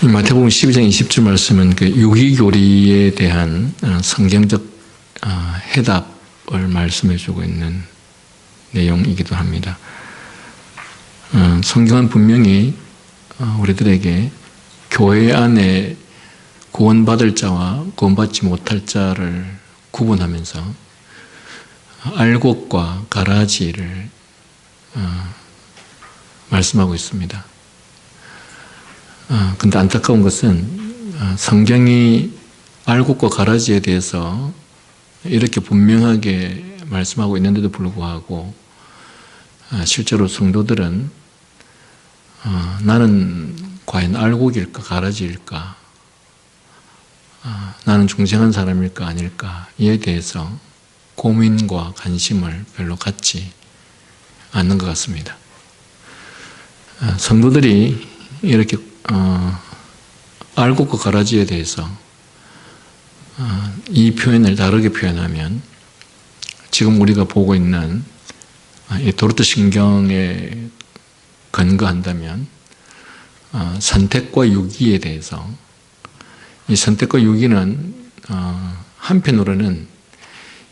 이 마태복음 12장 20절 말씀은 그 유기교리에 대한 성경적 해답을 말씀해 주고 있는 내용이기도 합니다. 성경은 분명히 우리들에게 교회 안에 구원받을 자와 구원받지 못할 자를 구분하면서 알곡과 가라지를 말씀하고 있습니다. 근데 안타까운 것은 성경이 알곡과 가라지에 대해서 이렇게 분명하게 말씀하고 있는데도 불구하고 실제로 성도들은 나는 과연 알곡일까 가라지일까, 나는 중생한 사람일까 아닐까, 이에 대해서 고민과 관심을 별로 갖지 않는 것 같습니다. 성도들이 이렇게 알곡과 가라지에 대해서 이 표현을 다르게 표현하면 지금 우리가 보고 있는 이 도르트 신경에 근거한다면 선택과 유기에 대해서, 이 선택과 유기는 한편으로는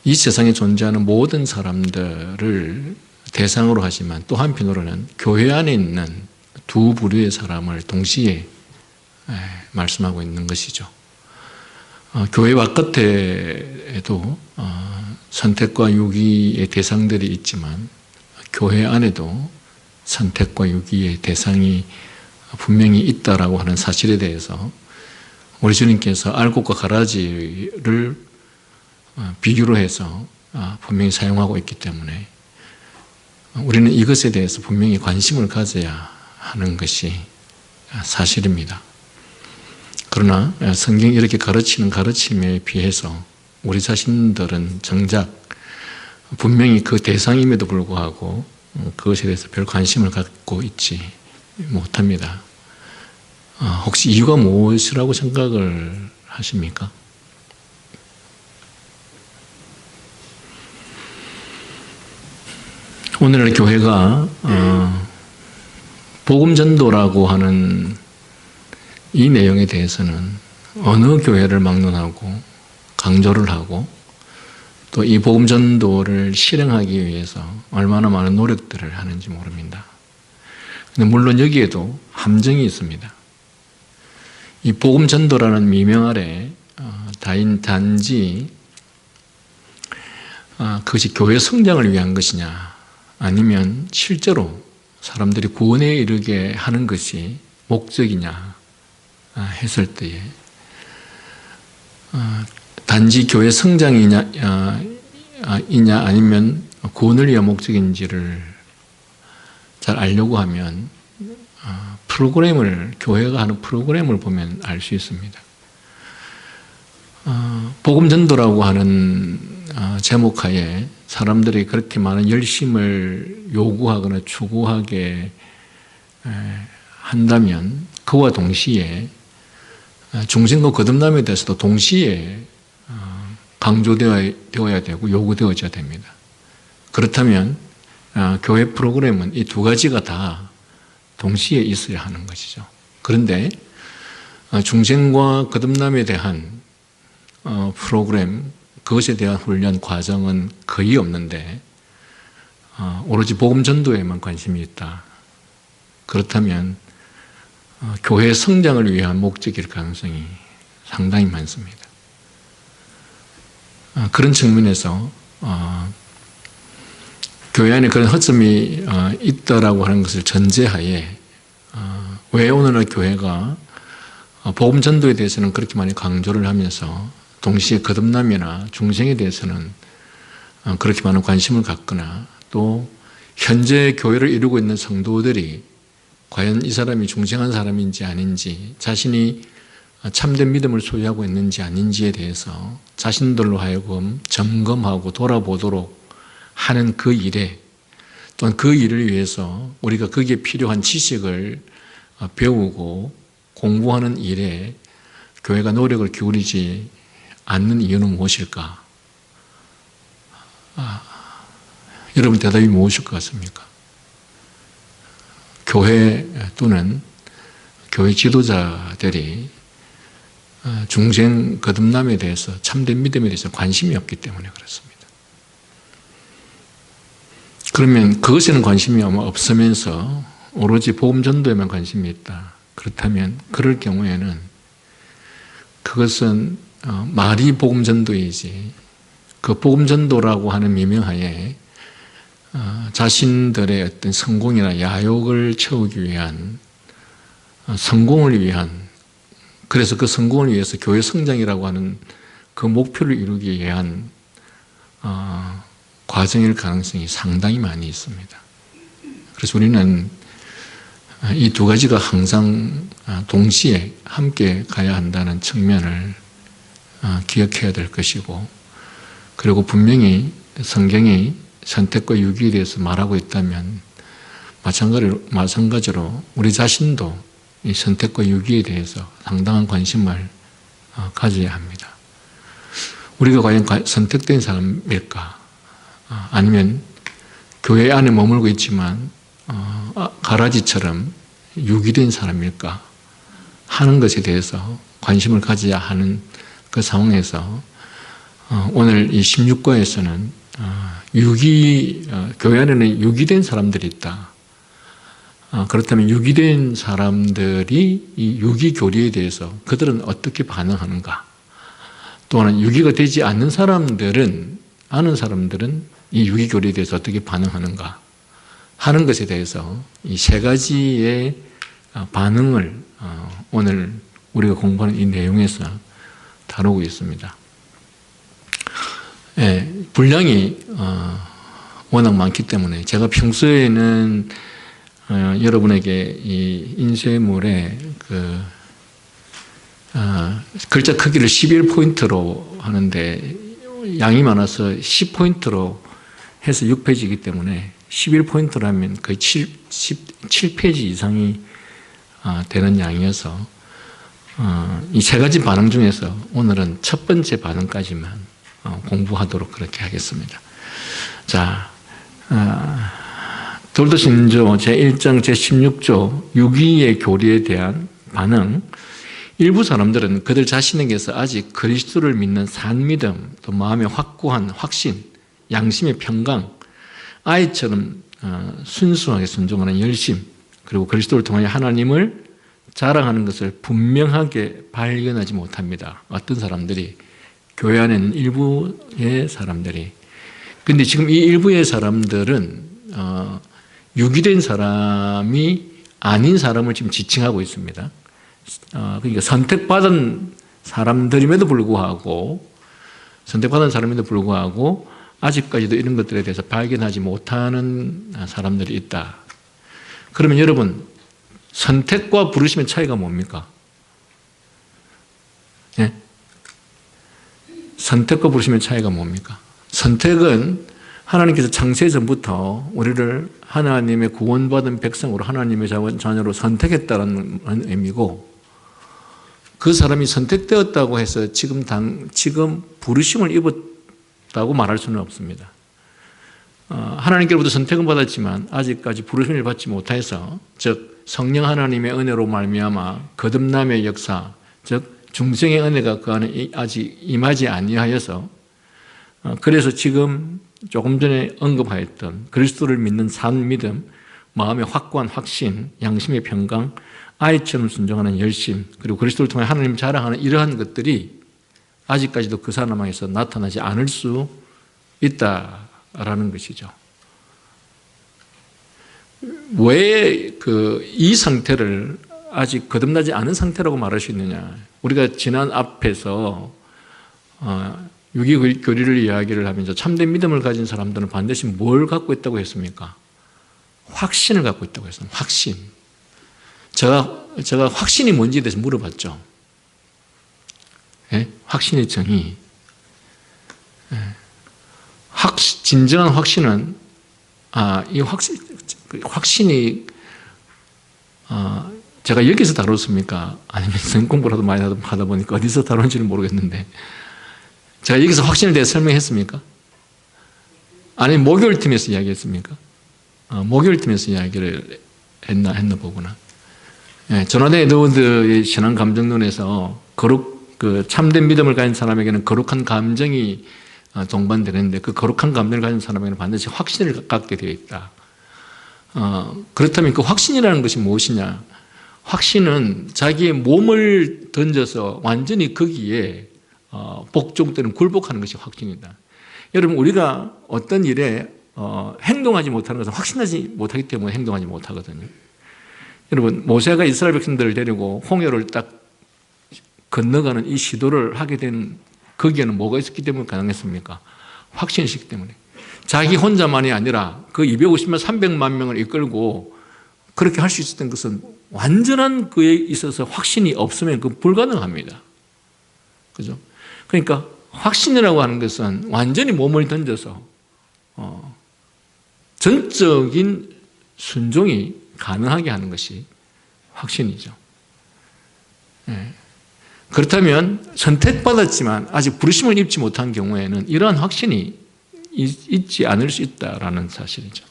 이 세상에 존재하는 모든 사람들을 대상으로 하지만 또 한편으로는 교회 안에 있는 두 부류의 사람을 동시에 말씀하고 있는 것이죠. 교회 바깥에도 선택과 유기의 대상들이 있지만 교회 안에도 선택과 유기의 대상이 분명히 있다라고 하는 사실에 대해서 우리 주님께서 알곡과 가라지를 비교로 해서 분명히 사용하고 있기 때문에 우리는 이것에 대해서 분명히 관심을 가져야 하는 것이 사실입니다. 그러나 성경이 이렇게 가르치는 가르침에 비해서 우리 자신들은 정작 분명히 그 대상임에도 불구하고 그것에 대해서 별 관심을 갖고 있지 못합니다. 혹시 이유가 무엇이라고 생각을 하십니까? 오늘날 교회가 복음전도라고 하는 이 내용에 대해서는 어느 교회를 막론하고 강조를 하고 또 이 복음전도를 실행하기 위해서 얼마나 많은 노력들을 하는지 모릅니다. 근데 물론 여기에도 함정이 있습니다. 이 복음전도라는 미명 아래 단지 그것이 교회 성장을 위한 것이냐, 아니면 실제로 사람들이 구원에 이르게 하는 것이 목적이냐 했을 때에 단지 교회 성장이냐 아니면 구원을 위한 목적인지를 잘 알려고 하면 교회가 하는 프로그램을 보면 알 수 있습니다. 복음전도라고 하는 제목하에 사람들이 그렇게 많은 열심을 요구하거나 추구하게 한다면 그와 동시에 중생과 거듭남에 대해서도 동시에 강조되어야 되고 요구되어져야 됩니다. 그렇다면 교회 프로그램은 이 두 가지가 다 동시에 있어야 하는 것이죠. 그런데 중생과 거듭남에 대한 프로그램, 그것에 대한 훈련 과정은 거의 없는데 오로지 복음 전도에만 관심이 있다. 그렇다면 교회 성장을 위한 목적일 가능성이 상당히 많습니다. 그런 측면에서 교회 안에 그런 허점이 있다라고 하는 것을 전제하에 왜 오늘날 교회가 복음 전도에 대해서는 그렇게 많이 강조를 하면서 동시에 거듭남이나 중생에 대해서는 그렇게 많은 관심을 갖거나 또 현재 교회를 이루고 있는 성도들이 과연 이 사람이 중생한 사람인지 아닌지, 자신이 참된 믿음을 소유하고 있는지 아닌지에 대해서 자신들로 하여금 점검하고 돌아보도록 하는 그 일에, 또한 그 일을 위해서 우리가 거기에 필요한 지식을 배우고 공부하는 일에 교회가 노력을 기울이지 않는 이유는 무엇일까? 여러분 대답이 무엇일 것 같습니까? 교회 또는 교회 지도자들이 중생 거듭남에 대해서, 참된 믿음에 대해서 관심이 없기 때문에 그렇습니다. 그러면 그것에는 관심이 없으면서 오로지 복음 전도에만 관심이 있다. 그렇다면 그럴 경우에는 그것은 말이 복음 전도이지, 그 복음 전도라고 하는 미명하에 자신들의 어떤 성공이나 야욕을 채우기 위한, 성공을 위한, 그래서 그 성공을 위해서 교회 성장이라고 하는 그 목표를 이루기 위한 과정일 가능성이 상당히 많이 있습니다. 그래서 우리는 이 두 가지가 항상 동시에 함께 가야 한다는 측면을 기억해야 될 것이고, 그리고 분명히 성경이 선택과 유기에 대해서 말하고 있다면 마찬가지로 우리 자신도 이 선택과 유기에 대해서 상당한 관심을 가져야 합니다. 우리가 과연 선택된 사람일까? 아니면 교회 안에 머물고 있지만 가라지처럼 유기된 사람일까 하는 것에 대해서 관심을 가져야 하는 그 상황에서 오늘 이 16과에서는 교회 안에는 유기된 사람들이 있다. 그렇다면 유기된 사람들이 이 유기교리에 대해서 그들은 어떻게 반응하는가? 또한 유기가 되지 않는 사람들은, 아는 사람들은 이 유기교리에 대해서 어떻게 반응하는가 하는 것에 대해서 이 세 가지의 반응을 오늘 우리가 공부하는 이 내용에서 다루고 있습니다. 분량이 워낙 많기 때문에 제가 평소에는 여러분에게 이 인쇄물에 글자 크기를 11포인트로 하는데 양이 많아서 10포인트로 해서 6페이지이기 때문에 11포인트라면 거의 7페이지 이상이 되는 양이어서 이 세 가지 반응 중에서 오늘은 첫 번째 반응까지만 공부하도록 그렇게 하겠습니다. 자, 돌도신조 제1장 제16조 유기의 교리에 대한 반응. 일부 사람들은 그들 자신에게서 아직 그리스도를 믿는 산믿음, 또 마음의 확고한 확신, 양심의 평강, 아이처럼 순수하게 순종하는 열심, 그리고 그리스도를 통하여 하나님을 자랑하는 것을 분명하게 발견하지 못합니다. 어떤 사람들이, 교회 안에는 일부의 사람들이. 근데 지금 이 일부의 사람들은 유기된 사람이 아닌 사람을 지금 지칭하고 있습니다. 그러니까 선택받은 사람들임에도 불구하고 아직까지도 이런 것들에 대해서 발견하지 못하는 사람들이 있다. 그러면 여러분, 선택과 부르심의 차이가 뭡니까? 예? 선택과 부르심의 차이가 뭡니까? 선택은 하나님께서 창세 전부터 우리를 하나님의 구원받은 백성으로, 하나님의 자녀로 선택했다는 의미고, 그 사람이 선택되었다고 해서 지금 부르심을 입었다고 말할 수는 없습니다. 하나님께로부터 선택은 받았지만 아직까지 부르심을 받지 못해서, 즉 성령 하나님의 은혜로 말미암아 거듭남의 역사, 즉 중생의 은혜가 그 안에 아직 임하지 아니하여서, 그래서 지금 조금 전에 언급하였던 그리스도를 믿는 산 믿음, 마음의 확고한 확신, 양심의 평강, 아이처럼 순종하는 열심, 그리고 그리스도를 통해 하나님 자랑하는 이러한 것들이 아직까지도 그 사람에게서 나타나지 않을 수 있다라는 것이죠. 왜 이 상태를 아직 거듭나지 않은 상태라고 말할 수 있느냐? 우리가 지난 앞에서 유기교리를 이야기를 하면서 참된 믿음을 가진 사람들은 반드시 뭘 갖고 있다고 했습니까? 확신을 갖고 있다고 했습니다. 확신. 제가 확신이 뭔지에 대해서 물어봤죠. 예? 확신의 정의. 예. 진정한 확신은, 이 확신이, 제가 여기서 다뤘습니까? 아니면 성경 공부를 많이 하다 보니까 어디서 다룬지는 모르겠는데, 제가 여기서 확신에 대해 설명했습니까? 아니면 목요일 팀에서 이야기했습니까? 목요일 팀에서 이야기를 했나 보구나. 조나단 에드워드의 신앙 감정론에서 참된 믿음을 가진 사람에게는 거룩한 감정이 동반되는데 그 거룩한 감정을 가진 사람에게는 반드시 확신을 갖게 되어 있다. 그렇다면 그 확신이라는 것이 무엇이냐? 확신은 자기의 몸을 던져서 완전히 거기에 복종 또는 굴복하는 것이 확신이다. 여러분, 우리가 어떤 일에 행동하지 못하는 것은 확신하지 못하기 때문에 행동하지 못하거든요. 여러분, 모세가 이스라엘 백성들을 데리고 홍해를 딱 건너가는 이 시도를 하게 된 거기에는 뭐가 있었기 때문에 가능했습니까? 확신이 있기 때문에. 자기 혼자만이 아니라 그 250만 300만 명을 이끌고 그렇게 할 수 있었던 것은 완전한 그에 있어서 확신이 없으면 그 불가능합니다. 그죠? 그러니까 확신이라고 하는 것은 완전히 몸을 던져서 전적인 순종이 가능하게 하는 것이 확신이죠. 그렇다면 선택받았지만 아직 부르심을 입지 못한 경우에는 이러한 확신이 있지 않을 수 있다라는 사실이죠.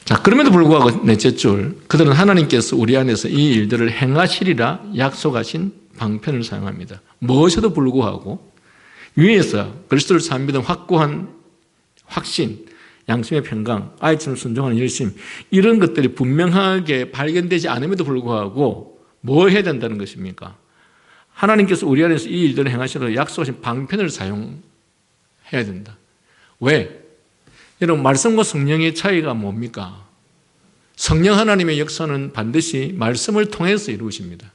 자, 그럼에도 불구하고 넷째 줄, 그들은 하나님께서 우리 안에서 이 일들을 행하시리라 약속하신 방편을 사용합니다. 무엇에도 불구하고 위에서 그리스도를 산 믿음 확고한 확신, 양심의 평강, 아이처럼 순종하는 열심, 이런 것들이 분명하게 발견되지 않음에도 불구하고 뭐 해야 된다는 것입니까? 하나님께서 우리 안에서 이 일들을 행하시려 약속하신 방편을 사용해야 된다. 왜? 여러분, 말씀과 성령의 차이가 뭡니까? 성령 하나님의 역사는 반드시 말씀을 통해서 이루어집니다.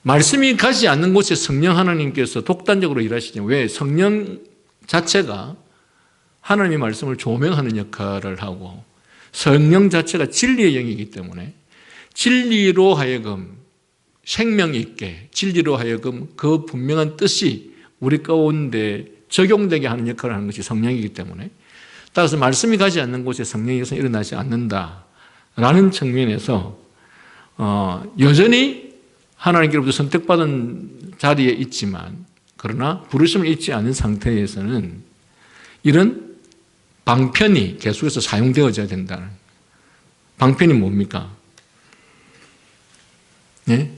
말씀이 가지 않는 곳에 성령 하나님께서 독단적으로 일하시죠. 왜? 성령 자체가 하나님의 말씀을 조명하는 역할을 하고 성령 자체가 진리의 영이기 때문에 진리로 하여금 생명 있게, 진리로 하여금 그 분명한 뜻이 우리 가운데 적용되게 하는 역할을 하는 것이 성령이기 때문에 따라서 말씀이 가지 않는 곳에 성령의 역사는 일어나지 않는다라는 측면에서 여전히 하나님께로부터 선택받은 자리에 있지만 그러나 부르심을 잊지 않은 상태에서는 이런 방편이 계속해서 사용되어져야 된다는. 방편이 뭡니까? 네?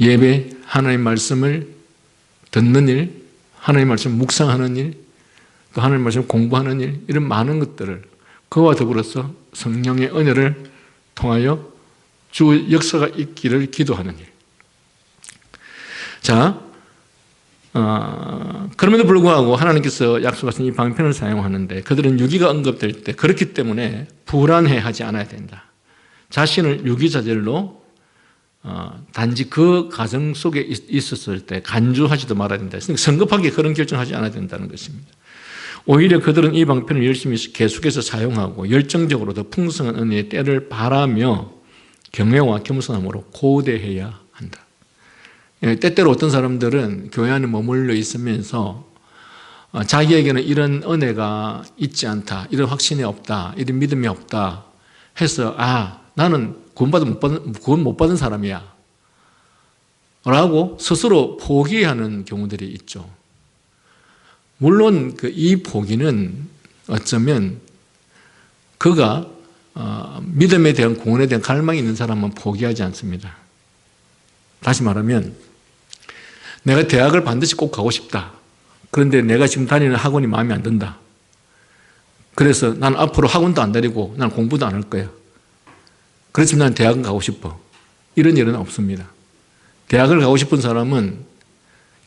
예배, 하나님의 말씀을 듣는 일, 하나님의 말씀을 묵상하는 일, 또 하나님의 말씀을 공부하는 일, 이런 많은 것들을 그와 더불어서 성령의 은혜를 통하여 주 역사가 있기를 기도하는 일. 자, 그럼에도 불구하고 하나님께서 약속하신 이 방편을 사용하는데 그들은 유기가 언급될 때 그렇기 때문에 불안해하지 않아야 된다. 자신을 유기자절로 단지 그 가정 속에 있었을 때 간주하지도 말아야 된다. 성급하게 그런 결정하지 않아야 된다는 것입니다. 오히려 그들은 이 방편을 열심히 계속해서 사용하고 열정적으로 더 풍성한 은혜의 때를 바라며 경외와 겸손함으로 고대해야 한다. 때때로 어떤 사람들은 교회 안에 머물러 있으면서 자기에게는 이런 은혜가 있지 않다, 이런 확신이 없다, 이런 믿음이 없다 해서 나는 구원 못 받은 사람이야 라고 스스로 포기하는 경우들이 있죠. 물론 이 포기는 어쩌면 그가 믿음에 대한 구원에 대한 갈망이 있는 사람은 포기하지 않습니다. 다시 말하면 내가 대학을 반드시 꼭 가고 싶다. 그런데 내가 지금 다니는 학원이 마음에 안 든다. 그래서 난 앞으로 학원도 안 다니고 난 공부도 안 할 거야. 그렇지만 난 대학은 가고 싶어. 이런 일은 없습니다. 대학을 가고 싶은 사람은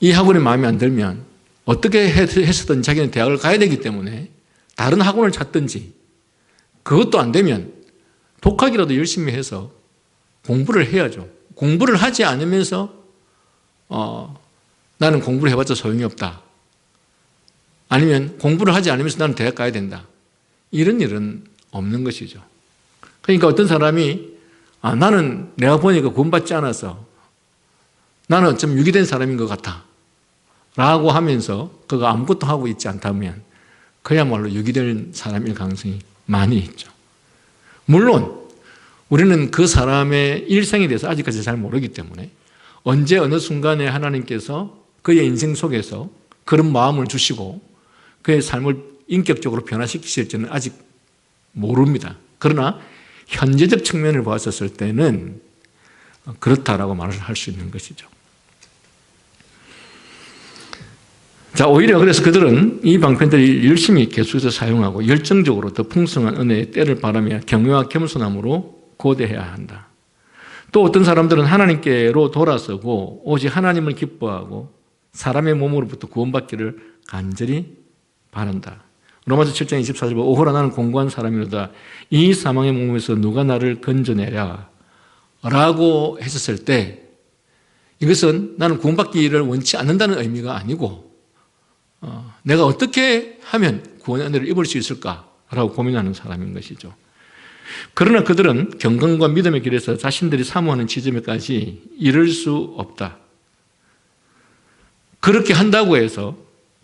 이 학원이 마음에 안 들면 어떻게 했었든 자기는 대학을 가야 되기 때문에 다른 학원을 찾든지 그것도 안 되면 독학이라도 열심히 해서 공부를 해야죠. 공부를 하지 않으면서 나는 공부를 해봤자 소용이 없다. 아니면 공부를 하지 않으면서 나는 대학 가야 된다. 이런 일은 없는 것이죠. 그러니까 어떤 사람이 나는 내가 보니까 구원받지 않아서 나는 좀 유기된 사람인 것 같아 라고 하면서 그가 아무것도 하고 있지 않다면 그야말로 유기된 사람일 가능성이 많이 있죠. 물론 우리는 그 사람의 일생에 대해서 아직까지 잘 모르기 때문에 언제 어느 순간에 하나님께서 그의 인생 속에서 그런 마음을 주시고 그의 삶을 인격적으로 변화시키실지는 아직 모릅니다. 그러나 현재적 측면을 보았었을 때는 그렇다라고 말을 할 수 있는 것이죠. 자, 오히려 그래서 그들은 이 방편들이 열심히 계속해서 사용하고 열정적으로 더 풍성한 은혜의 때를 바라며 경외와 겸손함으로 고대해야 한다. 또 어떤 사람들은 하나님께로 돌아서고 오직 하나님을 기뻐하고 사람의 몸으로부터 구원받기를 간절히 바란다. 로마서 7장 24절 오호라 나는 공고한 사람이로다. 이 사망의 몸에서 누가 나를 건져내랴 라고 했었을 때 이것은 나는 구원받기를 원치 않는다는 의미가 아니고 내가 어떻게 하면 구원의 은혜를 입을 수 있을까라고 고민하는 사람인 것이죠. 그러나 그들은 경건과 믿음의 길에서 자신들이 사모하는 지점에까지 이를 수 없다. 그렇게 한다고 해서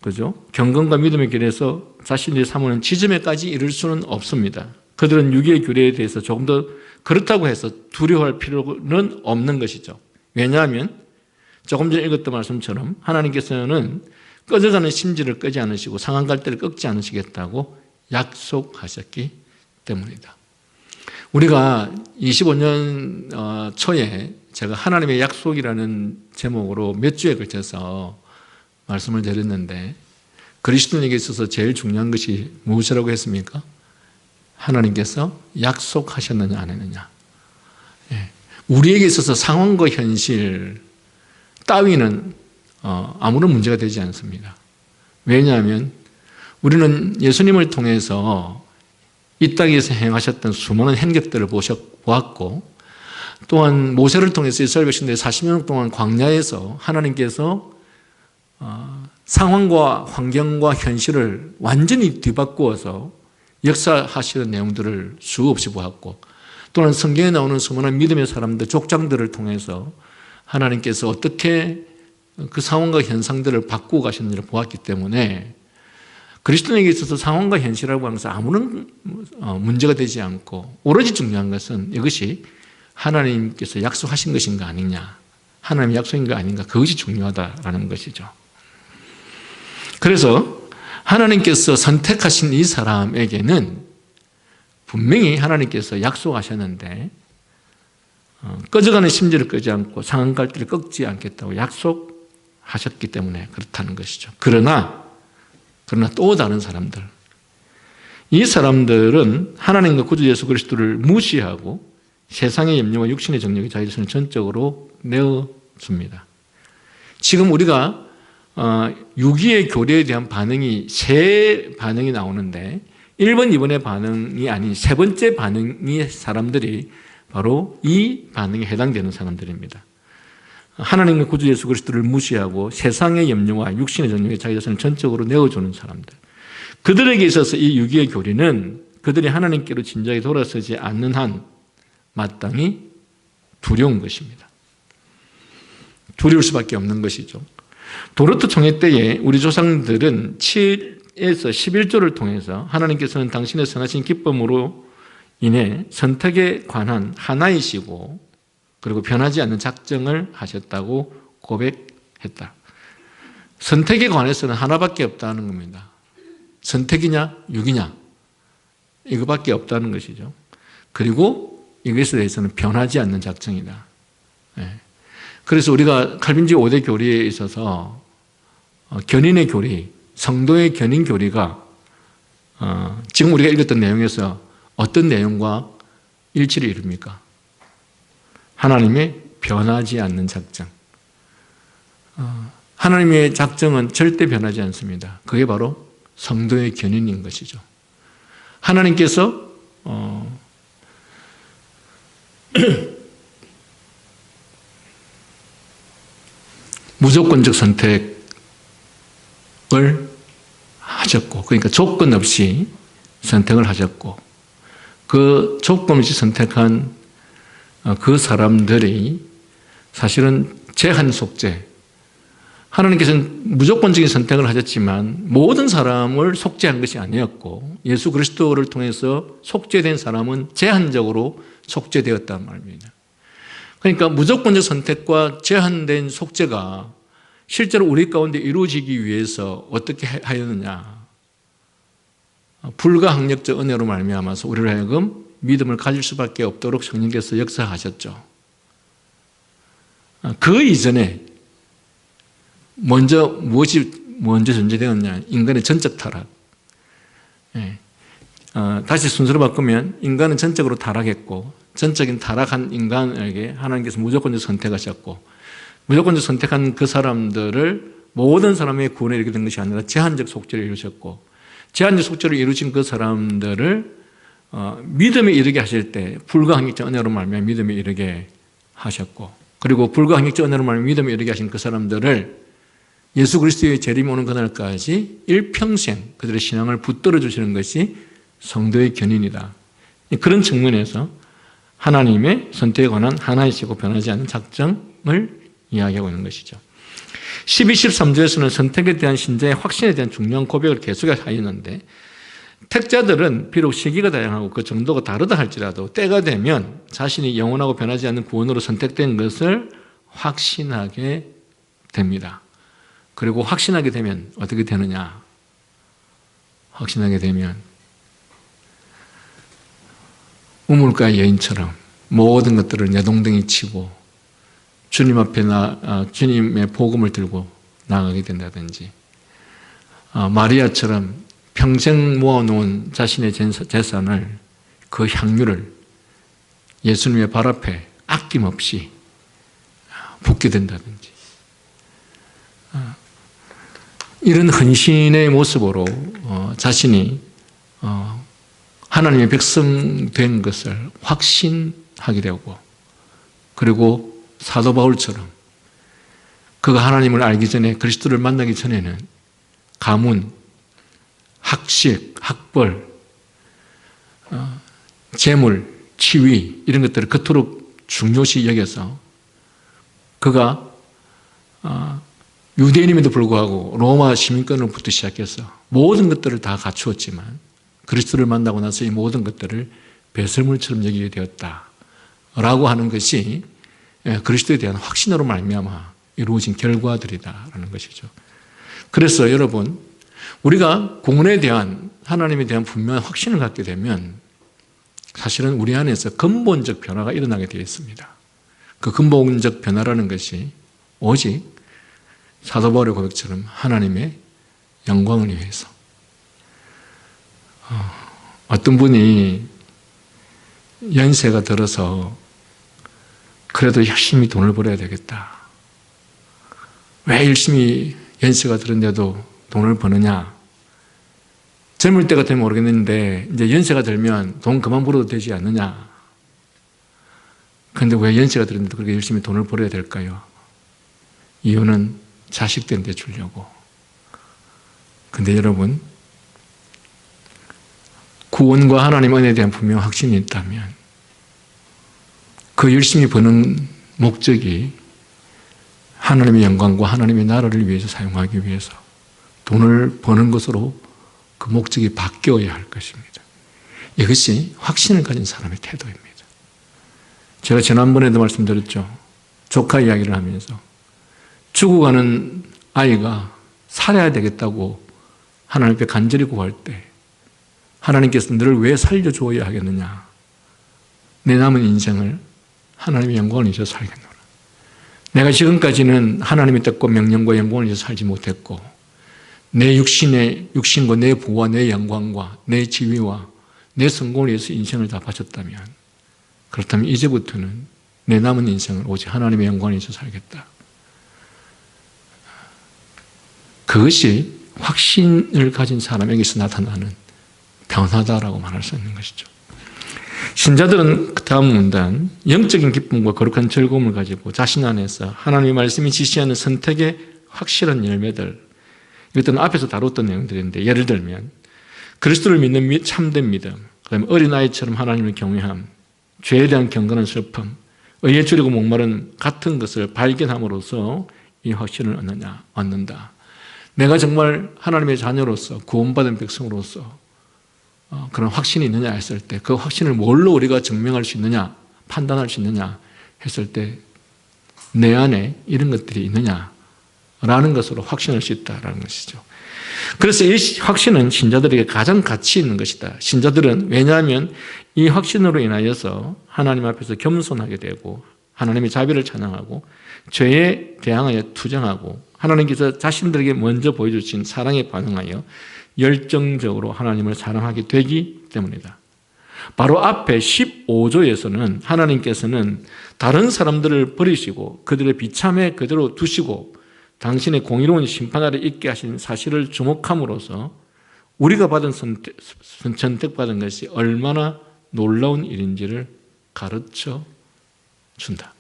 그죠? 경건과 믿음의 길에서 자신들이 사모하는 지점에까지 이를 수는 없습니다. 그들은 유기의 규례에 대해서 조금 더 그렇다고 해서 두려워할 필요는 없는 것이죠. 왜냐하면 조금 전에 읽었던 말씀처럼 하나님께서는 꺼져가는 심지를 끄지 않으시고 상한 갈대를 꺾지 않으시겠다고 약속하셨기 때문이다. 우리가 25년 초에 제가 하나님의 약속이라는 제목으로 몇 주에 걸쳐서 말씀을 드렸는데 그리스도인에게 있어서 제일 중요한 것이 무엇이라고 했습니까? 하나님께서 약속하셨느냐 안 했느냐. 우리에게 있어서 상황과 현실 따위는 아무런 문제가 되지 않습니다. 왜냐하면 우리는 예수님을 통해서 이 땅에서 행하셨던 수많은 행적들을 보았고 또한 모세를 통해서 이스라엘 백성들이 40년 동안 광야에서 하나님께서 상황과 환경과 현실을 완전히 뒤바꾸어서 역사하시는 내용들을 수없이 보았고 또한 성경에 나오는 수많은 믿음의 사람들, 족장들을 통해서 하나님께서 어떻게 그 상황과 현상들을 바꾸고 가셨는지를 보았기 때문에 그리스도인에게 있어서 상황과 현실이라고 하는 것은 아무런 문제가 되지 않고 오로지 중요한 것은 이것이 하나님께서 약속하신 것인가 아니냐, 하나님의 약속인가 아닌가, 그것이 중요하다라는 것이죠. 그래서 하나님께서 선택하신 이 사람에게는 분명히 하나님께서 약속하셨는데 꺼져가는 심지를 끄지 않고 상한 갈대를 꺾지 않겠다고 약속하셨기 때문에 그렇다는 것이죠. 그러나 또 다른 사람들, 이 사람들은 하나님과 구주 예수 그리스도를 무시하고 세상의 염려와 육신의 정욕에 자기 자신을 전적으로 내어줍니다. 지금 우리가 유기의 교리에 대한 반응이 세 반응이 나오는데 1번, 2번의 반응이 아닌 세 번째 반응이 사람들이 바로 이 반응에 해당되는 사람들입니다. 하나님의 구주 예수 그리스도를 무시하고 세상의 염려와 육신의 정욕에 자기 자신을 전적으로 내어주는 사람들. 그들에게 있어서 이 유기의 교리는 그들이 하나님께로 진작에 돌아서지 않는 한 마땅히 두려운 것입니다. 두려울 수밖에 없는 것이죠. 도르트 총회 때에 우리 조상들은 7에서 11조를 통해서 하나님께서는 당신의 선하신 기쁨으로 인해 선택에 관한 하나이시고 그리고 변하지 않는 작정을 하셨다고 고백했다. 선택에 관해서는 하나밖에 없다는 겁니다. 선택이냐 육이냐 이거밖에 없다는 것이죠. 그리고 이것에 대해서는 변하지 않는 작정이다. 그래서 우리가 칼빈주의 5대 교리에 있어서 견인의 교리, 성도의 견인 교리가 지금 우리가 읽었던 내용에서 어떤 내용과 일치를 이룹니까? 하나님의 변하지 않는 작정. 하나님의 작정은 절대 변하지 않습니다. 그게 바로 성도의 견인인 것이죠. 하나님께서 무조건적 선택을 하셨고, 그러니까 조건 없이 선택을 하셨고, 그 조건 없이 선택한 그 사람들이 사실은 제한 속죄, 하나님께서는 무조건적인 선택을 하셨지만 모든 사람을 속죄한 것이 아니었고 예수 그리스도를 통해서 속죄된 사람은 제한적으로 속죄되었단 말입니다. 그러니까 무조건적 선택과 제한된 속죄가 실제로 우리 가운데 이루어지기 위해서 어떻게 하였느냐. 불가항력적 은혜로 말미암아서 우리를 하여금 믿음을 가질 수밖에 없도록 성령께서 역사하셨죠. 그 이전에 무엇이 먼저 존재되었냐? 인간의 전적 타락. 다시 순서로 바꾸면 인간은 전적으로 타락했고, 전적인 타락한 인간에게 하나님께서 무조건적 선택하셨고, 무조건적 선택한 그 사람들을 모든 사람의 구원에 이르게 된 것이 아니라 제한적 속죄를 이루셨고, 제한적 속죄를 이루신 그 사람들을 믿음에 이르게 하실 때 불가항력적 은혜로 말미암아 믿음에 이르게 하셨고, 그리고 불가항력적 은혜로 말미암아 믿음에 이르게 하신 그 사람들을 예수 그리스도의 재림이 오는 그날까지 일평생 그들의 신앙을 붙들어 주시는 것이 성도의 견인이다. 그런 측면에서 하나님의 선택에 관한 하나이시고 변하지 않는 작정을 이야기하고 있는 것이죠. 12, 13조에서는 선택에 대한 신자의 확신에 대한 중요한 고백을 계속하였는데, 택자들은 비록 시기가 다양하고 그 정도가 다르다 할지라도 때가 되면 자신이 영원하고 변하지 않는 구원으로 선택된 것을 확신하게 됩니다. 그리고 확신하게 되면 어떻게 되느냐? 확신하게 되면 우물가의 여인처럼 모든 것들을 내동댕이 치고 주님 앞에 주님의 복음을 들고 나가게 된다든지, 마리아처럼 평생 모아놓은 자신의 재산을, 그 향유를 예수님의 발 앞에 아낌없이 붓게 된다든지, 이런 헌신의 모습으로 자신이 하나님의 백성 된 것을 확신하게 되고, 그리고 사도 바울처럼 그가 하나님을 알기 전에, 그리스도를 만나기 전에는 가문, 학식, 학벌, 재물, 지위 이런 것들을 그토록 중요시 여겨서 그가 유대인임에도 불구하고 로마 시민권으로부터 시작해서 모든 것들을 다 갖추었지만 그리스도를 만나고 나서 이 모든 것들을 배설물처럼 여기게 되었다라고 하는 것이 그리스도에 대한 확신으로 말미암아 이루어진 결과들이다라는 것이죠. 그래서 여러분, 우리가 구원에 대한, 하나님에 대한 분명한 확신을 갖게 되면 사실은 우리 안에서 근본적 변화가 일어나게 되어 있습니다. 그 근본적 변화라는 것이 오직 사도 바울의 고백처럼 하나님의 영광을 위해서. 어떤 분이 연세가 들어서 그래도 열심히 돈을 벌어야 되겠다. 왜 열심히 연세가 들었는데도 돈을 버느냐? 젊을 때 같으면 모르겠는데 이제 연세가 들면 돈 그만 벌어도 되지 않느냐? 그런데 왜 연세가 들었는데도 그렇게 열심히 돈을 벌어야 될까요? 이유는 자식들한테 주려고. 근데 여러분, 구원과 하나님의 은혜에 대한 분명 확신이 있다면 그 열심히 버는 목적이 하나님의 영광과 하나님의 나라를 위해서 사용하기 위해서 돈을 버는 것으로 그 목적이 바뀌어야 할 것입니다. 이것이 확신을 가진 사람의 태도입니다. 제가 지난번에도 말씀드렸죠. 조카 이야기를 하면서 죽어가는 아이가 살아야 되겠다고 하나님 앞에 간절히 구할 때 하나님께서 너를 왜 살려주어야 하겠느냐? 내 남은 인생을 하나님의 영광을 위해서 살겠노라. 내가 지금까지는 하나님의 뜻과 명령과 영광을 위해서 살지 못했고 내 육신과 내 부와 내 영광과 내 지위와 내 성공을 위해서 인생을 다 바쳤다면, 그렇다면 이제부터는 내 남은 인생을 오직 하나님의 영광을 위해서 살겠다. 그것이 확신을 가진 사람에게서 나타나는 변화다라고 말할 수 있는 것이죠. 신자들은 그 다음 문단, 영적인 기쁨과 거룩한 즐거움을 가지고 자신 안에서 하나님의 말씀이 지시하는 선택의 확실한 열매들, 이것들은 앞에서 다뤘던 내용들인데, 예를 들면 그리스도를 믿는 참된 믿음, 그다음에 어린아이처럼 하나님을 경외함, 죄에 대한 경건한 슬픔, 의에 줄이고 목마른 같은 것을 발견함으로써 이 확신을 얻는다. 내가 정말 하나님의 자녀로서 구원받은 백성으로서 그런 확신이 있느냐 했을 때, 그 확신을 뭘로 우리가 증명할 수 있느냐, 판단할 수 있느냐 했을 때 내 안에 이런 것들이 있느냐라는 것으로 확신할 수 있다는 것이죠. 그래서 이 확신은 신자들에게 가장 가치 있는 것이다. 신자들은 왜냐하면 이 확신으로 인하여서 하나님 앞에서 겸손하게 되고 하나님의 자비를 찬양하고 죄에 대항하여 투쟁하고 하나님께서 자신들에게 먼저 보여주신 사랑에 반응하여 열정적으로 하나님을 사랑하게 되기 때문이다. 바로 앞에 15조에서는 하나님께서는 다른 사람들을 버리시고 그들의 비참에 그대로 두시고 당신의 공의로운 심판 아래 있게 하신 사실을 주목함으로써 우리가 받은 선택받은 것이 얼마나 놀라운 일인지를 가르쳐 준다.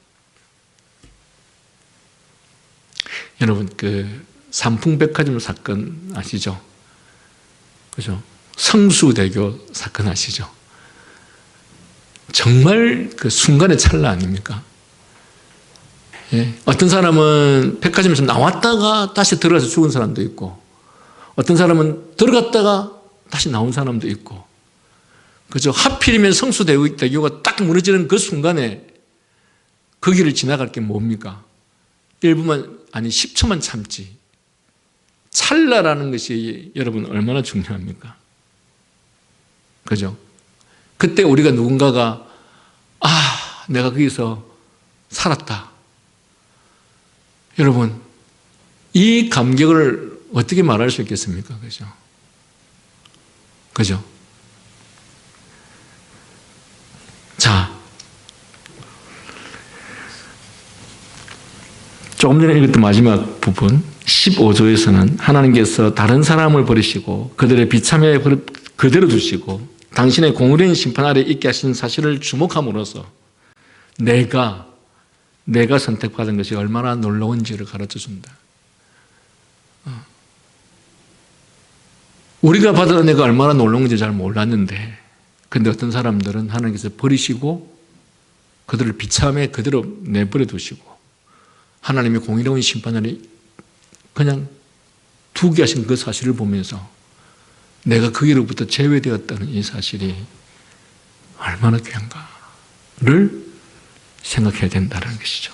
여러분, 삼풍백화점 사건 아시죠? 그죠? 성수대교 사건 아시죠? 정말 그 순간의 찰나 아닙니까? 예. 어떤 사람은 백화점에서 나왔다가 다시 들어가서 죽은 사람도 있고, 어떤 사람은 들어갔다가 다시 나온 사람도 있고, 그죠? 하필이면 성수대교가 딱 무너지는 그 순간에 그 길을 지나갈 게 뭡니까? 1분만, 아니 10초만 참지. 찰나라는 것이 여러분 얼마나 중요합니까? 그죠? 그때 우리가 누군가가 내가 거기서 살았다. 여러분, 이 감격을 어떻게 말할 수 있겠습니까? 그죠? 그죠? 자, 조금 전에 읽었던 마지막 부분 15조에서는 하나님께서 다른 사람을 버리시고 그들의 비참에 그대로 두시고 당신의 공의로운 심판 아래 있게 하신 사실을 주목함으로써 내가 선택받은 것이 얼마나 놀라운지를 가르쳐준다. 우리가 받은 은혜가 얼마나 놀라운지 잘 몰랐는데 근데 어떤 사람들은 하나님께서 버리시고 그들을 비참에 그대로 내버려 두시고 하나님의 공의로운 심판 아래 그냥 두게 하신 그 사실을 보면서 내가 거기로부터 제외되었다는 이 사실이 얼마나 귀한가를 생각해야 된다는 것이죠.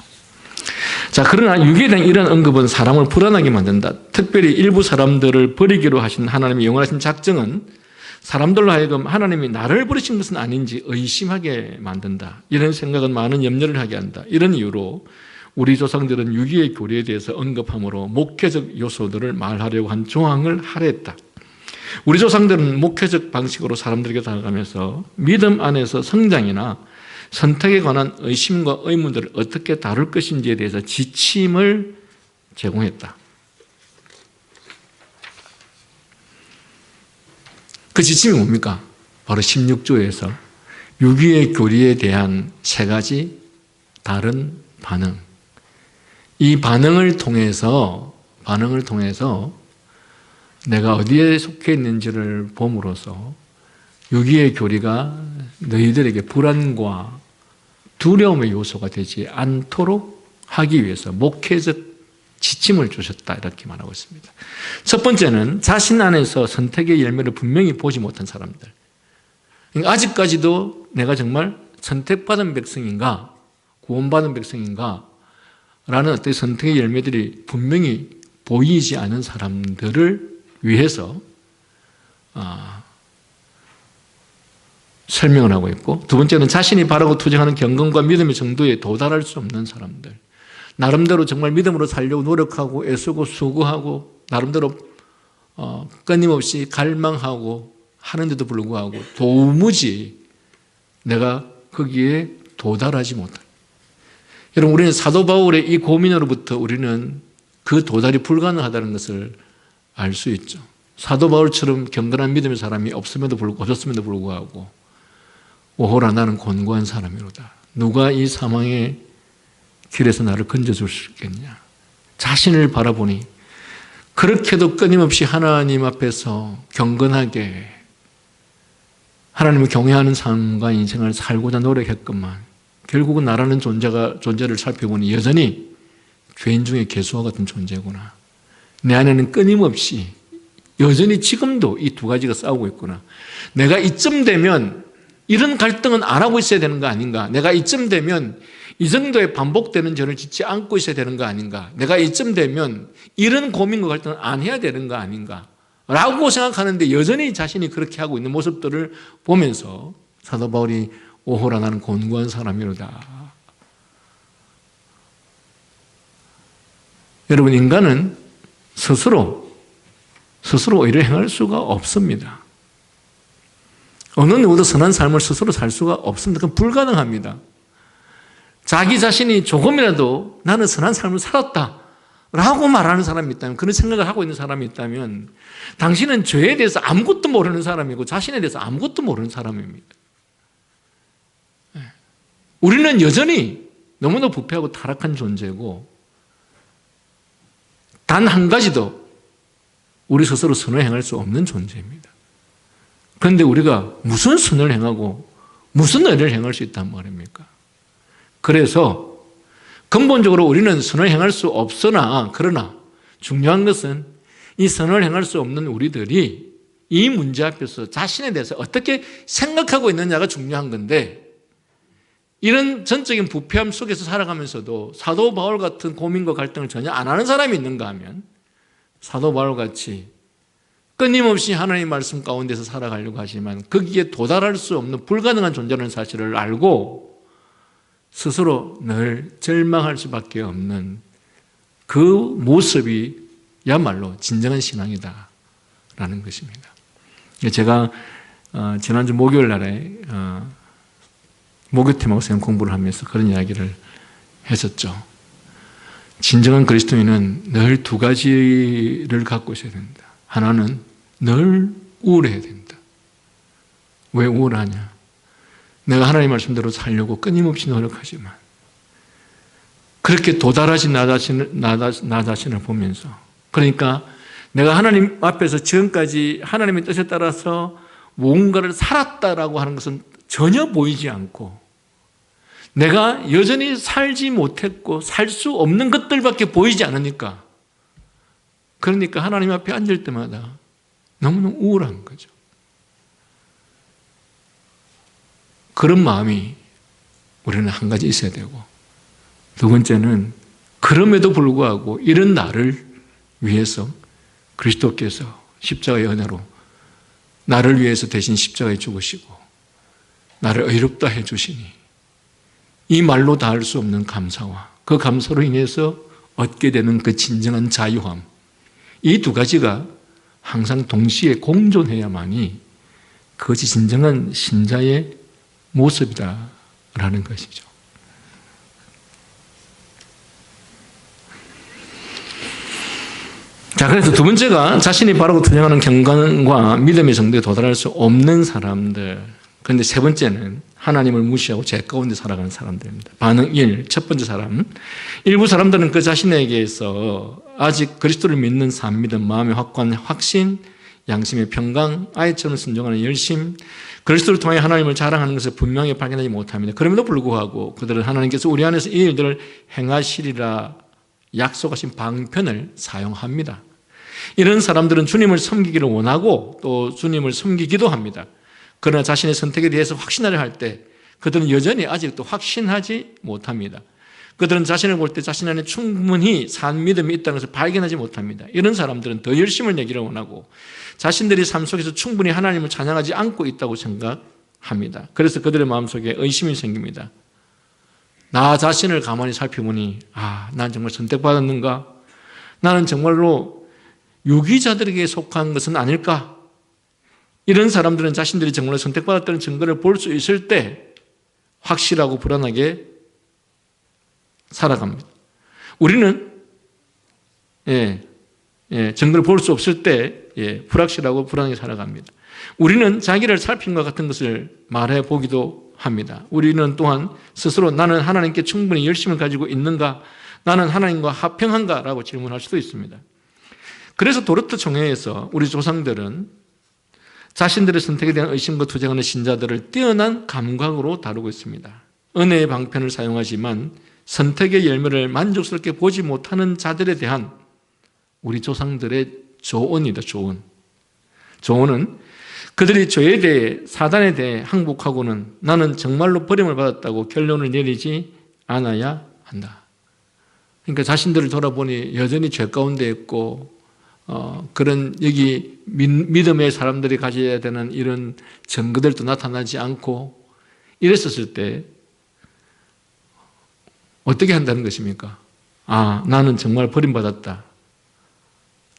자, 그러나 유기에 대한 이런 언급은 사람을 불안하게 만든다. 특별히 일부 사람들을 버리기로 하신 하나님의 영원하신 작정은 사람들로 하여금 하나님이 나를 버리신 것은 아닌지 의심하게 만든다. 이런 생각은 많은 염려를 하게 한다. 이런 이유로 우리 조상들은 유기의 교리에 대해서 언급함으로 목회적 요소들을 말하려고 한 조항을 할애했다. 우리 조상들은 목회적 방식으로 사람들에게 다가가면서 믿음 안에서 성장이나 선택에 관한 의심과 의문들을 어떻게 다룰 것인지에 대해서 지침을 제공했다. 그 지침이 뭡니까? 바로 16조에서 유기의 교리에 대한 3가지 다른 반응. 이 반응을 통해서 내가 어디에 속해 있는지를 봄으로써 유기의 교리가 너희들에게 불안과 두려움의 요소가 되지 않도록 하기 위해서 목회적 지침을 주셨다 이렇게 말하고 있습니다. 첫 번째는 자신 안에서 선택의 열매를 분명히 보지 못한 사람들. 그러니까 아직까지도 내가 정말 선택받은 백성인가 구원받은 백성인가 라는 어떤 선택의 열매들이 분명히 보이지 않은 사람들을 위해서 설명을 하고 있고, 두 번째는 자신이 바라고 투쟁하는 경건과 믿음의 정도에 도달할 수 없는 사람들, 나름대로 정말 믿음으로 살려고 노력하고 애쓰고 수고하고 나름대로 끊임없이 갈망하고 하는데도 불구하고 도무지 내가 거기에 도달하지 못한. 여러분, 우리는 사도 바울의 이 고민으로부터 우리는 그 도달이 불가능하다는 것을 알 수 있죠. 사도 바울처럼 경건한 믿음의 사람이 없었음에도 불구하고 오호라 나는 곤고한 사람이로다. 누가 이 사망의 길에서 나를 건져줄 수 있겠냐. 자신을 바라보니 그렇게도 끊임없이 하나님 앞에서 경건하게 하나님을 경외하는 삶과 인생을 살고자 노력했건만 결국은 나라는 존재를 살펴보니 여전히 죄인 중에 괴수와 같은 존재구나. 내 안에는 끊임없이 여전히 지금도 이 2가지가 싸우고 있구나. 내가 이쯤 되면 이런 갈등은 안 하고 있어야 되는 거 아닌가? 내가 이쯤 되면 이 정도의 반복되는 죄를 짓지 않고 있어야 되는 거 아닌가? 내가 이쯤 되면 이런 고민과 갈등을 안 해야 되는 거 아닌가? 라고 생각하는데 여전히 자신이 그렇게 하고 있는 모습들을 보면서 사도 바울이 오호라 나는 곤고한 사람이로다. 여러분, 인간은 스스로 의를 행할 수가 없습니다. 어느 누구도 선한 삶을 스스로 살 수가 없습니다. 그건 불가능합니다. 자기 자신이 조금이라도 나는 선한 삶을 살았다 라고 말하는 사람이 있다면, 그런 생각을 하고 있는 사람이 있다면 당신은 죄에 대해서 아무것도 모르는 사람이고 자신에 대해서 아무것도 모르는 사람입니다. 우리는 여전히 너무나 부패하고 타락한 존재고 단 한 가지도 우리 스스로 선을 행할 수 없는 존재입니다. 그런데 우리가 무슨 선을 행하고 무슨 의를 행할 수 있단 말입니까? 그래서 근본적으로 우리는 선을 행할 수 없으나, 그러나 중요한 것은 이 선을 행할 수 없는 우리들이 이 문제 앞에서 자신에 대해서 어떻게 생각하고 있느냐가 중요한 건데, 이런 전적인 부패함 속에서 살아가면서도 사도 바울 같은 고민과 갈등을 전혀 안 하는 사람이 있는가 하면, 사도 바울 같이 끊임없이 하나님의 말씀 가운데서 살아가려고 하지만 거기에 도달할 수 없는 불가능한 존재라는 사실을 알고 스스로 늘 절망할 수밖에 없는 그 모습이 야말로 진정한 신앙이다라는 것입니다. 제가 지난주 목요일 날에 목요 테마고 생 공부를 하면서 그런 이야기를 했었죠. 진정한 그리스도인은 늘 두 가지를 갖고 있어야 된다. 하나는 늘 우울해야 된다. 왜 우울하냐? 내가 하나님의 말씀대로 살려고 끊임없이 노력하지만 그렇게 도달하지 나 자신을 보면서, 그러니까 내가 하나님 앞에서 지금까지 하나님의 뜻에 따라서 무언가를 살았다라고 하는 것은 전혀 보이지 않고 내가 여전히 살지 못했고 살 수 없는 것들밖에 보이지 않으니까, 그러니까 하나님 앞에 앉을 때마다 너무너무 우울한 거죠. 그런 마음이 우리는 한 가지 있어야 되고, 두 번째는 그럼에도 불구하고 이런 나를 위해서 그리스도께서 십자가의 은혜로 나를 위해서 대신 십자가에 죽으시고 나를 의롭다 해주시니 이 말로 다할 수 없는 감사와 그 감사로 인해서 얻게 되는 그 진정한 자유함, 이 두 가지가 항상 동시에 공존해야만이 그것이 진정한 신자의 모습이다라는 것이죠. 자, 그래서 두 번째가 자신이 바르고 투명하는 경건과 믿음의 정도에 도달할 수 없는 사람들. 그런데 세 번째는 하나님을 무시하고 죄 가운데 살아가는 사람들입니다. 반응 1, 첫 번째 사람. 일부 사람들은 그 자신에게서 아직 그리스도를 믿는 삶, 믿음, 마음의 확고한 확신, 양심의 평강, 아이처럼 순종하는 열심, 그리스도를 통해 하나님을 자랑하는 것을 분명히 발견하지 못합니다. 그럼에도 불구하고 그들은 하나님께서 우리 안에서 이 일들을 행하시리라 약속하신 방편을 사용합니다. 이런 사람들은 주님을 섬기기를 원하고 또 주님을 섬기기도 합니다. 그러나 자신의 선택에 대해서 확신하려 할 때 그들은 여전히 아직도 확신하지 못합니다. 그들은 자신을 볼 때 자신 안에 충분히 산 믿음이 있다는 것을 발견하지 못합니다. 이런 사람들은 더 열심을 내기를 원하고 자신들이 삶 속에서 충분히 하나님을 찬양하지 않고 있다고 생각합니다. 그래서 그들의 마음속에 의심이 생깁니다. 나 자신을 가만히 살펴보니 난 정말 선택받았는가? 나는 정말로 유기자들에게 속한 것은 아닐까? 이런 사람들은 자신들이 정말로 선택받았다는 증거를 볼 수 있을 때 확실하고 불안하게 살아갑니다. 우리는 증거를 볼 수 없을 때 불확실하고 불안하게 살아갑니다. 우리는 자기를 살핀 것 같은 것을 말해 보기도 합니다. 우리는 또한 스스로 나는 하나님께 충분히 열심을 가지고 있는가? 나는 하나님과 합평한가? 라고 질문할 수도 있습니다. 그래서 도르트 총회에서 우리 조상들은 자신들의 선택에 대한 의심과 투쟁하는 신자들을 뛰어난 감각으로 다루고 있습니다. 은혜의 방편을 사용하지만 선택의 열매를 만족스럽게 보지 못하는 자들에 대한 우리 조상들의 조언이다. 조언은 그들이 죄에 대해 사단에 대해 항복하고는 나는 정말로 버림을 받았다고 결론을 내리지 않아야 한다. 그러니까 자신들을 돌아보니 여전히 죄 가운데 있고 그런 여기 믿음의 사람들이 가져야 되는 이런 증거들도 나타나지 않고 이랬었을 때 어떻게 한다는 것입니까? 나는 정말 버림받았다.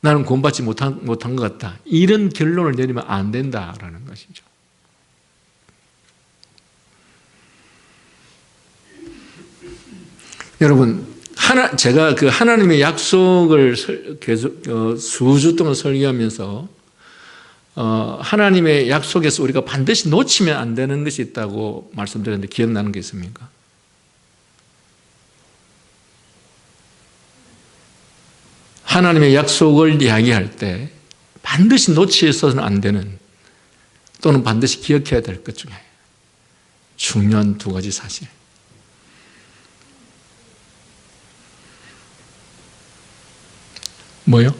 나는 구원받지 못한 것 같다. 이런 결론을 내리면 안 된다라는 것이죠. 여러분, 제가 그 하나님의 약속을 계속 수주 동안 설교하면서 하나님의 약속에서 우리가 반드시 놓치면 안 되는 것이 있다고 말씀드렸는데 기억나는 게 있습니까? 하나님의 약속을 이야기할 때 반드시 놓치서는 안 되는 또는 반드시 기억해야 될 것 중에 중요한 두 가지 사실. 뭐요?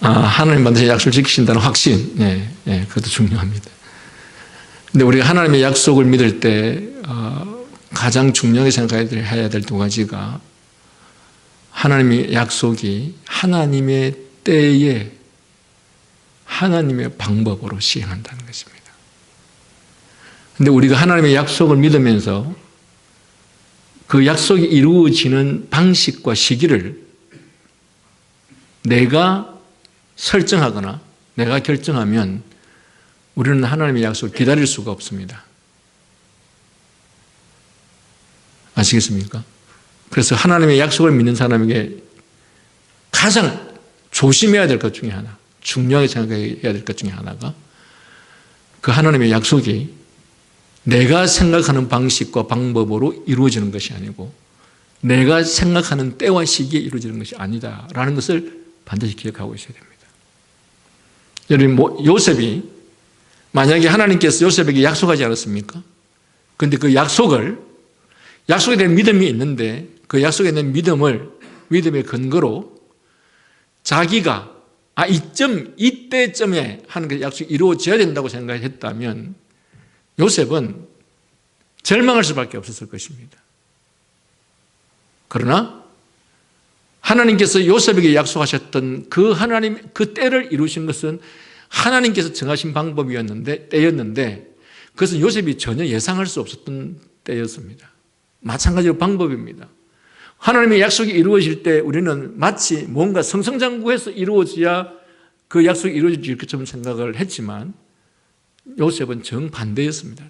하나님 반드시 약속을 지키신다는 확신. 네, 그것도 중요합니다. 근데 우리가 하나님의 약속을 믿을 때 가장 중요하게 생각해야 될 두 가지가 하나님의 약속이 하나님의 때에 하나님의 방법으로 시행한다는 것입니다. 근데 우리가 하나님의 약속을 믿으면서 그 약속이 이루어지는 방식과 시기를 내가 설정하거나 내가 결정하면 우리는 하나님의 약속을 기다릴 수가 없습니다. 아시겠습니까? 그래서 하나님의 약속을 믿는 사람에게 가장 조심해야 될 것 중에 하나, 중요하게 생각해야 될 것 중에 하나가 그 하나님의 약속이 내가 생각하는 방식과 방법으로 이루어지는 것이 아니고 내가 생각하는 때와 시기에 이루어지는 것이 아니다라는 것을 반드시 기억하고 있어야 됩니다. 여러분, 요셉이 만약에 하나님께서 요셉에게 약속하지 않았습니까? 그런데 그 약속에 대한 믿음이 있는데 그 약속에 대한 믿음의 근거로 자기가 이때쯤에 하는 그 약속이 이루어져야 된다고 생각했다면 요셉은 절망할 수밖에 없었을 것입니다. 그러나 하나님께서 요셉에게 약속하셨던 그 때를 이루신 것은 하나님께서 정하신 때였는데 그것은 요셉이 전혀 예상할 수 없었던 때였습니다. 마찬가지로 방법입니다. 하나님의 약속이 이루어질 때 우리는 마치 뭔가 성성장구해서 이루어져야 그 약속이 이루어질 것처럼 생각을 했지만 요셉은 정반대였습니다.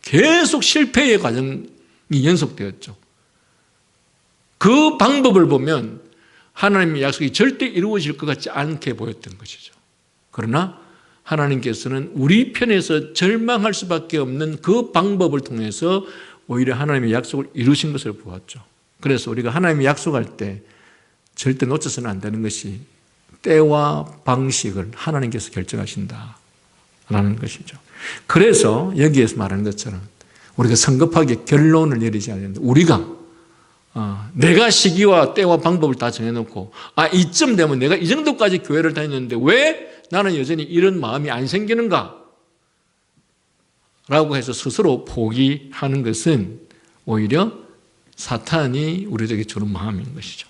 계속 실패의 과정이 연속되었죠. 그 방법을 보면 하나님의 약속이 절대 이루어질 것 같지 않게 보였던 것이죠. 그러나 하나님께서는 우리 편에서 절망할 수밖에 없는 그 방법을 통해서 오히려 하나님의 약속을 이루신 것을 보았죠. 그래서 우리가 하나님의 약속할 때 절대 놓쳐서는 안 되는 것이 때와 방식을 하나님께서 결정하신다라는 것이죠. 그래서 여기에서 말하는 것처럼 우리가 성급하게 결론을 내리지 않는다. 우리가 내가 시기와 때와 방법을 다 정해놓고 이쯤 되면 내가 이 정도까지 교회를 다녔는데 왜 나는 여전히 이런 마음이 안 생기는가? 라고 해서 스스로 포기하는 것은 오히려 사탄이 우리에게 주는 마음인 것이죠.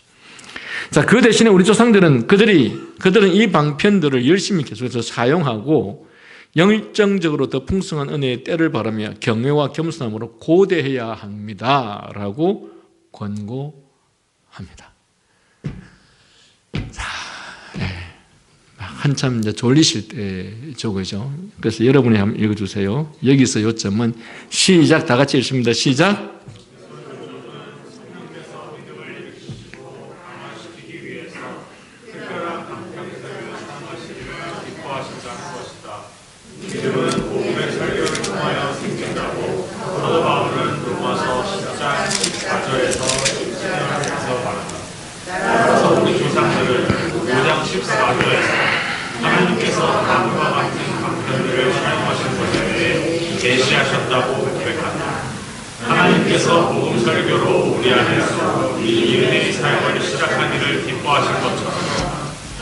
자, 그 대신에 우리 조상들은 그들은 이 방편들을 열심히 계속해서 사용하고 영적적으로 더 풍성한 은혜의 때를 바라며 경외와 겸손함으로 고대해야 합니다. 라고 권고합니다. 자, 한참 이제 졸리실 때죠, 그죠? 그래서 여러분이 한번 읽어주세요. 여기서 요점은 시작, 다 같이 읽습니다. 시작. 계시하셨다고 고백한다. 하나님께서 복음 설교로 우리 안에서 이 은혜의 사역을 시작하기를 기뻐하신 것처럼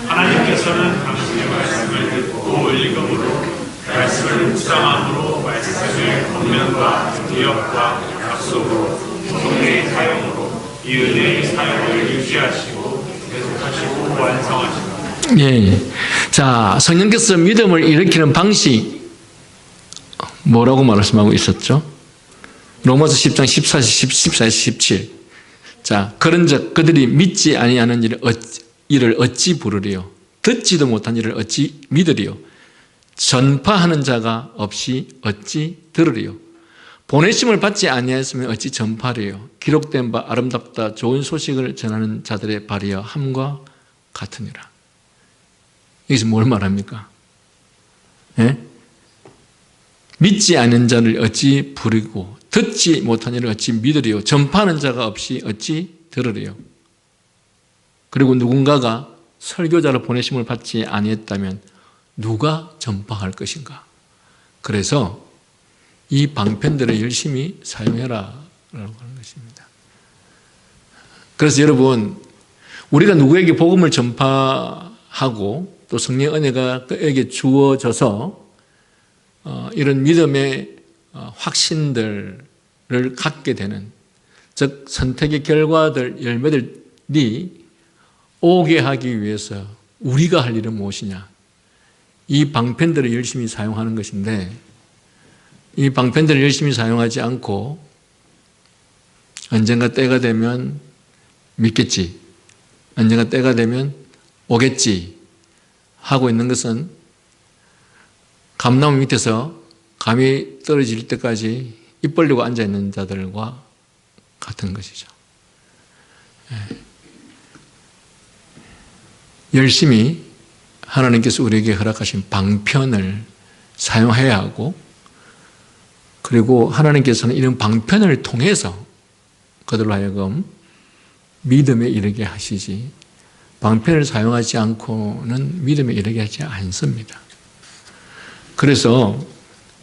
하나님께서는 당신의 말씀을 듣고 읽음으로 말씀을 묵상함으로 말씀의 권면과 기억과 약속으로 성령의 사용으로 이 은혜의 사역을 유지하시고 계속하시는 예. 자, 성령께서 믿음을 일으키는 방식 뭐라고 말씀하고 있었죠? 로마서 10장 14, 17. 자, 그런즉 그들이 믿지 아니하는 일을 어찌 부르리요? 듣지도 못한 일을 어찌 믿으리요? 전파하는 자가 없이 어찌 들으리요? 보내심을 받지 아니하였으면 어찌 전파리요? 기록된 바 아름답다 좋은 소식을 전하는 자들의 발이여 함과 같으니라. 여기서 뭘 말합니까? 예? 믿지 않는 자를 어찌 부르고 듣지 못한 일을 어찌 믿으리요? 전파하는 자가 없이 어찌 들으리요? 그리고 누군가가 설교자를 보내심을 받지 아니했다면 누가 전파할 것인가? 그래서 이 방편들을 열심히 사용해라 라고 하는 것입니다. 그래서 여러분, 우리가 누구에게 복음을 전파하고 또 성령의 은혜가 그에게 주어져서 이런 믿음의 확신들을 갖게 되는, 즉 선택의 결과들, 열매들이 오게 하기 위해서 우리가 할 일은 무엇이냐? 이 방편들을 열심히 사용하는 것인데, 이 방편들을 열심히 사용하지 않고 언젠가 때가 되면 믿겠지, 언젠가 때가 되면 오겠지 하고 있는 것은 감나무 밑에서 감이 떨어질 때까지 입 벌리고 앉아있는 자들과 같은 것이죠. 열심히 하나님께서 우리에게 허락하신 방편을 사용해야 하고, 그리고 하나님께서는 이런 방편을 통해서 그들로 하여금 믿음에 이르게 하시지, 방편을 사용하지 않고는 믿음에 이르게 하지 않습니다. 그래서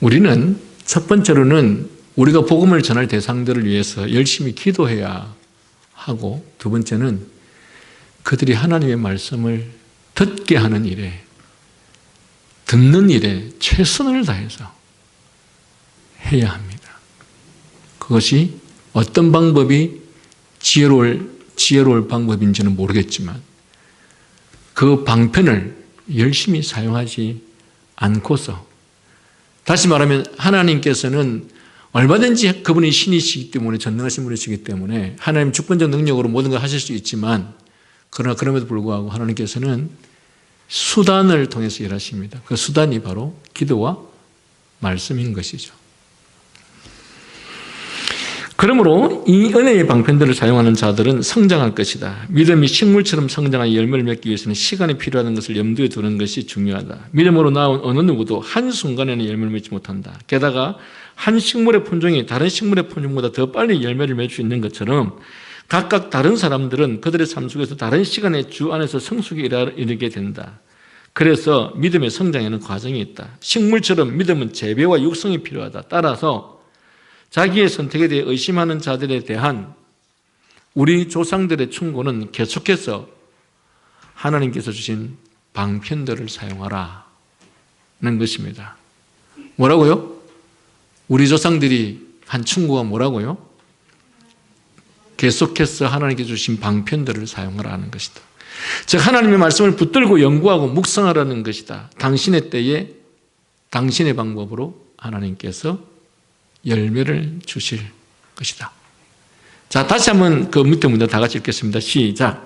우리는 첫 번째로는 우리가 복음을 전할 대상들을 위해서 열심히 기도해야 하고, 두 번째는 그들이 하나님의 말씀을 듣게 하는 일에, 듣는 일에 최선을 다해서 해야 합니다. 그것이 어떤 방법이 지혜로울 방법인지는 모르겠지만 그 방편을 열심히 사용하지 않고서, 다시 말하면 하나님께서는 얼마든지 그분이 신이시기 때문에, 전능하신 분이시기 때문에 하나님 주권적 능력으로 모든 걸 하실 수 있지만, 그러나 그럼에도 불구하고 하나님께서는 수단을 통해서 일하십니다. 그 수단이 바로 기도와 말씀인 것이죠. 그러므로 이 은혜의 방편들을 사용하는 자들은 성장할 것이다. 믿음이 식물처럼 성장하여 열매를 맺기 위해서는 시간이 필요하다는 것을 염두에 두는 것이 중요하다. 믿음으로 나온 어느 누구도 한순간에는 열매를 맺지 못한다. 게다가 한 식물의 품종이 다른 식물의 품종보다 더 빨리 열매를 맺을 수 있는 것처럼 각각 다른 사람들은 그들의 삶 속에서 다른 시간의 주 안에서 성숙에 이르게 된다. 그래서 믿음의 성장에는 과정이 있다. 식물처럼 믿음은 재배와 육성이 필요하다. 따라서 자기의 선택에 대해 의심하는 자들에 대한 우리 조상들의 충고는 계속해서 하나님께서 주신 방편들을 사용하라는 것입니다. 뭐라고요? 우리 조상들이 한 충고가 뭐라고요? 계속해서 하나님께서 주신 방편들을 사용하라는 것이다. 즉 하나님의 말씀을 붙들고 연구하고 묵상하라는 것이다. 당신의 때에 당신의 방법으로 하나님께서 열매를 주실 것이다. 자, 다시 한번 그 밑에 문제 다 같이 읽겠습니다. 시작.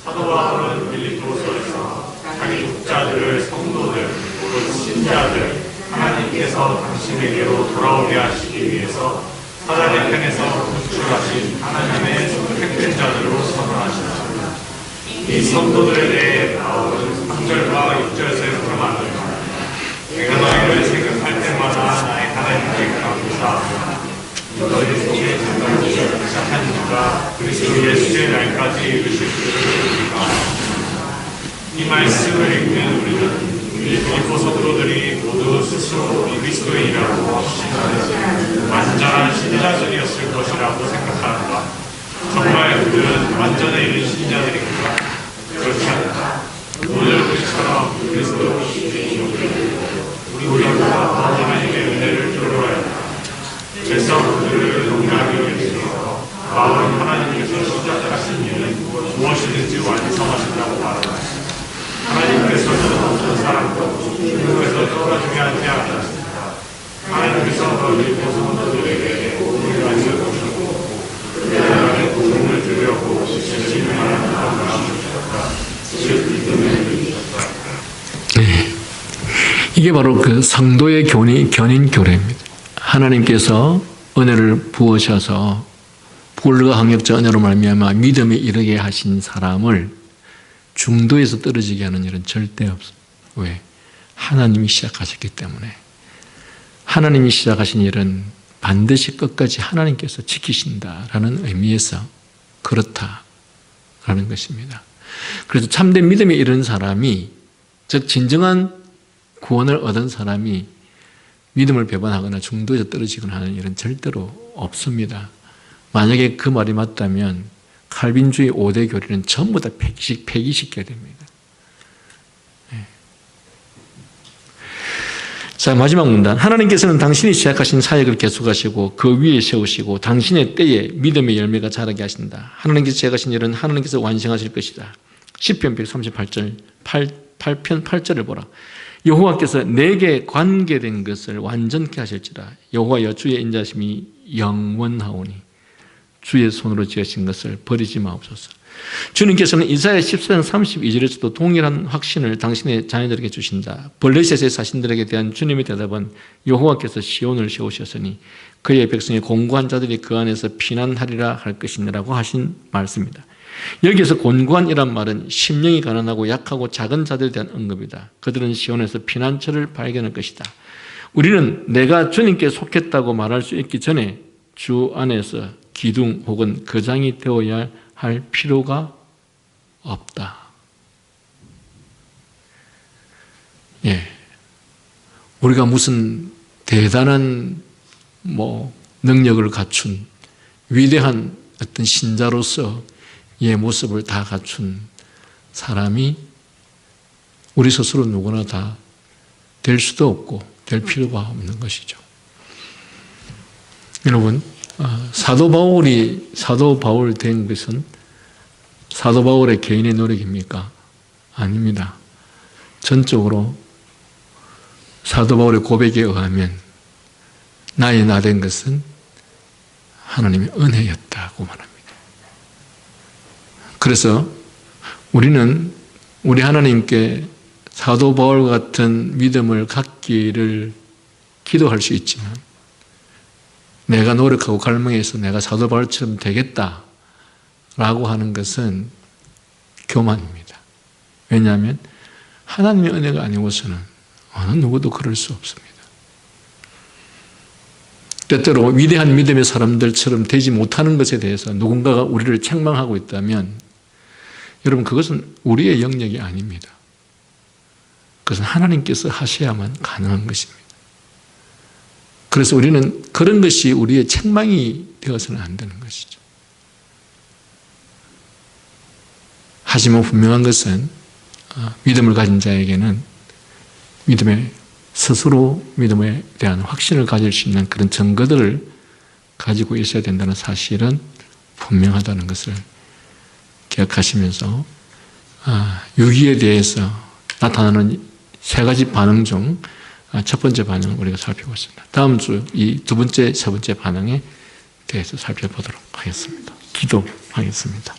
사도와 바울은 빌립보서에서 자기 독자들을 성도들, 곧 신자들, 하나님께서 당신에게로 돌아오게 하시기 위해서 사단의 편에서 구출하신 하나님의 택된 자들로 선언하시다. 이 성도들에 대해 바울은 3절과 6절에서 말합니다. 내가 너희를 생각할 때마다 나의 하나님께 감사하노라. 너희 속에 잠깐 시작한 이가 그리스도 예수의 날까지 이르실 줄을 우리가 압니다. 이 말씀을 읽는 우리는 빌립보 성도들이 모두 스스로 그리스도인이라고 신하는 완전한 신자들이었을 것이라고 생각하는가? 정말 그들은 완전에 이른 신자들인가? 그렇지 않다. 오늘 우리처럼 그리스도인이 우리가 하나님의 은혜를 이게 바로 그 성도의 견인 교례입니다. 하나님께서 은혜를 부으셔서 불가항력자 은혜로 말미암아 믿음에 이르게 하신 사람을 중도에서 떨어지게 하는 일은 절대 없어요. 왜? 하나님이 시작하셨기 때문에. 하나님이 시작하신 일은 반드시 끝까지 하나님께서 지키신다라는 의미에서 그렇다라는 것입니다. 그래서 참된 믿음에 이른 사람이, 즉 진정한 구원을 얻은 사람이 믿음을 배반하거나 중도에서 떨어지거나 하는 일은 절대로 없습니다. 만약에 그 말이 맞다면 칼빈주의 5대 교리는 전부 다 폐기시켜야 됩니다. 네. 자, 마지막 문단. 하나님께서는 당신이 시작하신 사역을 계속하시고 그 위에 세우시고 당신의 때에 믿음의 열매가 자라게 하신다. 하나님께서 시작하신 일은 하나님께서 완성하실 것이다. 시편 138절 8편 8절을 보라. 여호와께서 내게 관계된 것을 완전케 하실지라. 여호와여 주의 인자심이 영원하오니 주의 손으로 지으신 것을 버리지 마옵소서. 주님께서는 이사야 14장 32절에서도 동일한 확신을 당신의 자녀들에게 주신다. 블레셋의 사신들에게 대한 주님의 대답은 여호와께서 시온을 세우셨으니 그의 백성의 곤고한 자들이 그 안에서 피난하리라 할 것이니라고 하신 말씀입니다. 여기에서 곤고한이란 말은 심령이 가난하고 약하고 작은 자들에 대한 언급이다. 그들은 시온에서 피난처를 발견할 것이다. 우리는 내가 주님께 속했다고 말할 수 있기 전에 주 안에서 기둥 혹은 거장이 되어야 할 필요가 없다. 예. 우리가 무슨 대단한 능력을 갖춘 위대한 어떤 신자로서 의 모습을 다 갖춘 사람이 우리 스스로 누구나 다 될 수도 없고 될 필요가 없는 것이죠. 여러분, 사도 바울 된 것은 사도 바울의 개인의 노력입니까? 아닙니다. 전적으로 사도 바울의 고백에 의하면 나의 나 된 것은 하나님의 은혜였다고 말합니다. 그래서 우리는 우리 하나님께 사도 바울 같은 믿음을 갖기를 기도할 수 있지만 내가 노력하고 갈망해서 내가 사도 바울처럼 되겠다라고 하는 것은 교만입니다. 왜냐하면 하나님의 은혜가 아니고서는 어느 누구도 그럴 수 없습니다. 때때로 위대한 믿음의 사람들처럼 되지 못하는 것에 대해서 누군가가 우리를 책망하고 있다면 여러분, 그것은 우리의 영역이 아닙니다. 그것은 하나님께서 하셔야만 가능한 것입니다. 그래서 우리는 그런 것이 우리의 책망이 되어서는 안 되는 것이죠. 하지만 분명한 것은 믿음을 가진 자에게는 스스로 믿음에 대한 확신을 가질 수 있는 그런 증거들을 가지고 있어야 된다는 사실은 분명하다는 것을 기억하시면서 유기에 대해서 나타나는 세 가지 반응 중 첫 번째 반응을 우리가 살펴봤습니다. 다음 주 이 두 번째, 세 번째 반응에 대해서 살펴보도록 하겠습니다. 기도하겠습니다.